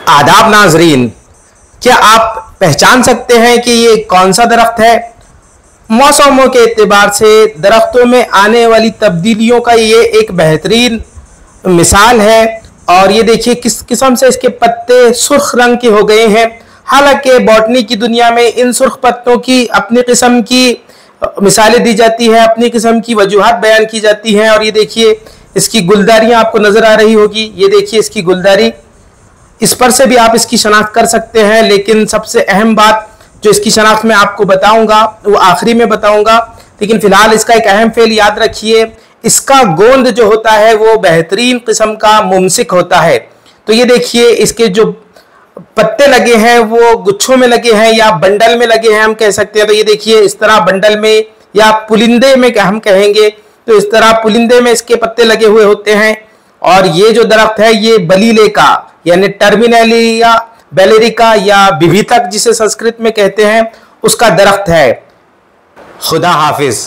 आदाब नाजरीन, क्या आप पहचान सकते हैं कि ये कौन सा दरख्त है? मौसमों के एतबार से दरख्तों में आने वाली तब्दीलियों का ये एक बेहतरीन मिसाल है। और ये देखिए किस किस्म से इसके पत्ते सुर्ख रंग के हो गए हैं। हालांकि बॉटनी की दुनिया में इन सुर्ख पत्तों की अपनी किस्म की मिसालें दी जाती है, अपनी किस्म की वजूहात बयान की जाती हैं। और ये देखिए इसकी गुलदारियाँ आपको नज़र आ रही होगी। ये देखिए इसकी गुलदारी, इस पर से भी आप इसकी शनाख्त कर सकते हैं। लेकिन सबसे अहम बात जो इसकी शनाख्त में आपको बताऊंगा वो आखिरी में बताऊंगा। लेकिन फिलहाल इसका एक अहम फेल याद रखिए, इसका गोंद जो होता है वो बेहतरीन किस्म का मुमसिक होता है। तो ये देखिए इसके जो पत्ते लगे हैं वो गुच्छों में लगे हैं या बंडल में लगे हैं हम कह सकते हैं। तो ये देखिए इस तरह बंडल में या पुलिंदे में हम कहेंगे, तो इस तरह पुलिंदे में इसके पत्ते लगे हुए होते हैं। और ये जो दरख्त है ये बलीले का यानी टर्मिनेलिया बेलेरिका या विभितक जिसे संस्कृत में कहते हैं उसका दरख्त है। खुदा हाफिज।